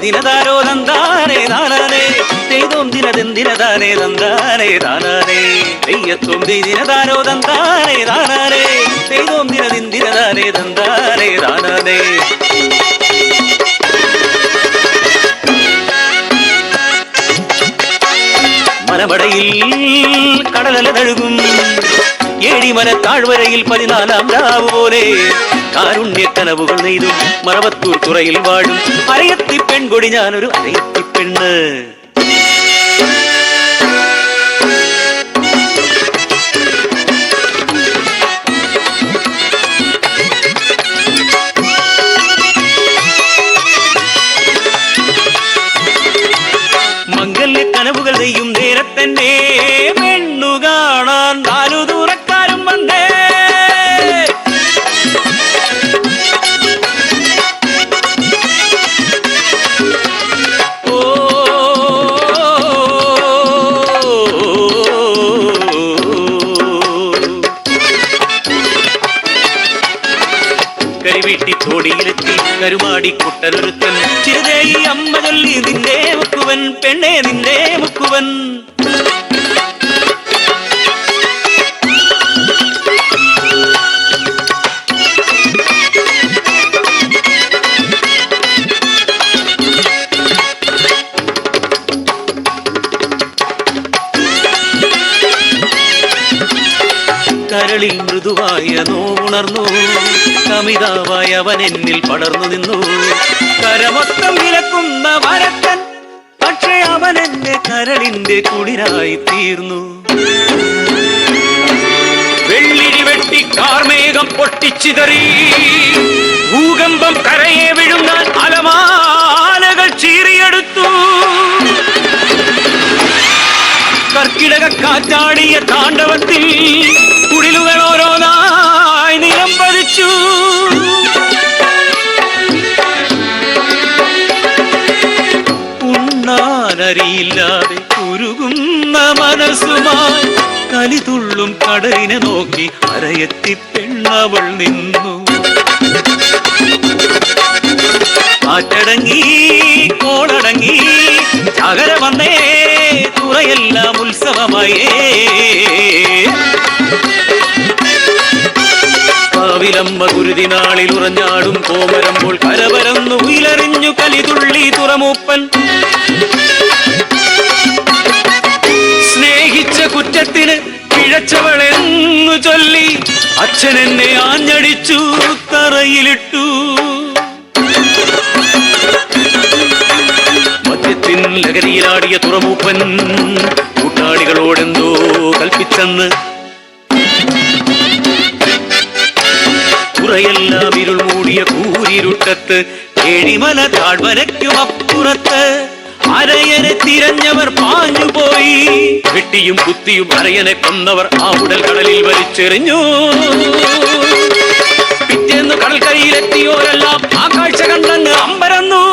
ദിനദാരോ തന്താനേ താനാനേ തെയ്തോം ദിനതെന്തിനതാനേ തന്താനേ താനാനേ തെയ്യത്തോം ദിനദാരോ തന്താനേ താനാനേ തെയ്തോം ദിനതെന്തിനതാനേ തന്താനേ താനാനേ. മലമടയിൽ കടലല തഴുകും ഏഴിമല താഴ്വരയിൽ 14-ാം രാവ് പോലെ കാരുണ്യ കനവുകൾ നെയ്തും മറവത്തൂർ തുറയിൽ വാഴും അരയത്തി പെൺകൊടി ഞാനൊരു അരയത്തി പെണ്ണ്. മംഗല്യ കനവുകൾ നെയ്യും നേരത്തന്നെ പെണ്ണു കാണാൻ 4 ദൂരക്കാരും വന്നേ. കരിവീട്ടി തോടിയിലെത്തി കരുമാടി കുട്ടനൊരുത്തൻ ചിരുതേയി അമ്മ ചൊല്ലി നിന്റെ മുക്കുവൻ പെണ്ണെ നിന്റെ മുക്കുവൻ. കരളിൽ മൃദുവായ നോവുണർന്നു കമിതാവായ അവൻ എന്നിൽ പടർന്നു നിന്നു. കരമൊത്തം വിലക്കുന്ന വരക്കൻ പക്ഷേ അവൻ എന്റെ കരളിന്റെ കുളിരായി തീർന്നു. വെള്ളിരി വെട്ടി കാർമേഘം പൊട്ടിച്ചിതറി ഭൂകമ്പം കരയെ വിഴുങ്ങാൻ അലമാലകൾ ചീറിയെടുത്തു. കർക്കിടക കാറ്റാടിയ താണ്ഡവത്തിൽ കുടിലുകൾ ഓരോന്നായി നിലം പതിച്ചു. ഉണ്ണാനരിയില്ലാതെ ഉരുകുന്ന മനസ്സുമായി കലിതുള്ളും കടലിനെ നോക്കി അരയത്തി പെണ്ണവൾ നിന്നു. കാറ്റടങ്ങി കോളടങ്ങി ചകര വന്നേ തുറയെല്ലാം ഉത്സവമായേ. കാവിലമ്മ ഗുരുതിനാളിൽ ഉറഞ്ഞാടും കോമരമ്പോൾ കരവരന്നു ഉയിലറിഞ്ഞു കലിതുള്ളി തുറമൂപ്പൻ. സ്നേഹിച്ച കുറ്റത്തിന് പിഴച്ചവളെന്നു ചൊല്ലി അച്ഛൻ എന്നെ ആഞ്ഞടിച്ചു തറയിലിട്ടു. മദ്യത്തിൻ ലഹരിയിലാടിയ തുറമൂപ്പൻ കൂട്ടാളികളോടെന്തോ കൽപ്പിച്ചെന്ന് തുറയെല്ലാം ഇരുൾ മൂടിയ കൂരിരുട്ടത്ത് ഏഴിമല താഴ്വരയ്ക്കും അപ്പുറത്ത് അരയനെ തിരഞ്ഞവർ പാഞ്ഞുപോയി. വെട്ടിയും കുത്തിയും അരയനെ കൊന്നവർ ആ ഉടൽ കടലിൽ വലിച്ചെറിഞ്ഞു. പിറ്റേന്ന് കടൽക്കരയിലെത്തിയോരെല്ലാം ആ കാഴ്ച കണ്ടങ്ങ് അമ്പരന്നു.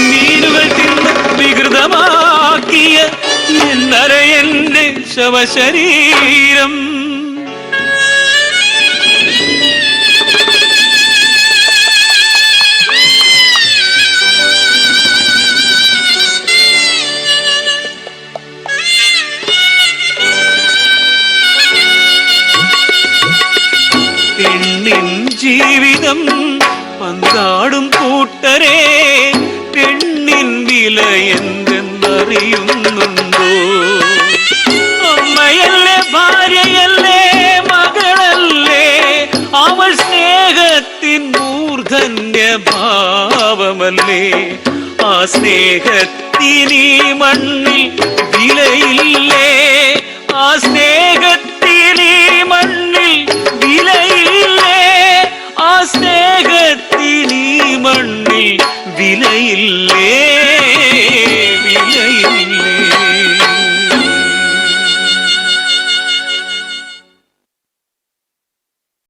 മീനുകൾ തിന്ന് വികൃതമാക്കിയ എന്നരയന്റെ ശവശരീരം പെണ്ണിൻ ജീവിതം പന്താടും കൂട്ടരെ പെണ്ണിൻ വില എന്തെന്നറിയുന്നുണ്ടോ? അമ്മയല്ലേ ഭാര്യയല്ലേ മകളല്ലേ അവൾ സ്നേഹത്തിൻ മൂർധന്യ ഭാവമല്ലേ? ആ സ്നേഹത്തിനീ മണ്ണിൽ വിലയില്ലേ? ആ സ്നേഹത്തിനീ മണ്ണിൽ വിലയില്ലേ? ആ സ്നേഹത്തിനീ മണ്ണിൽ വിലയില്ലേ?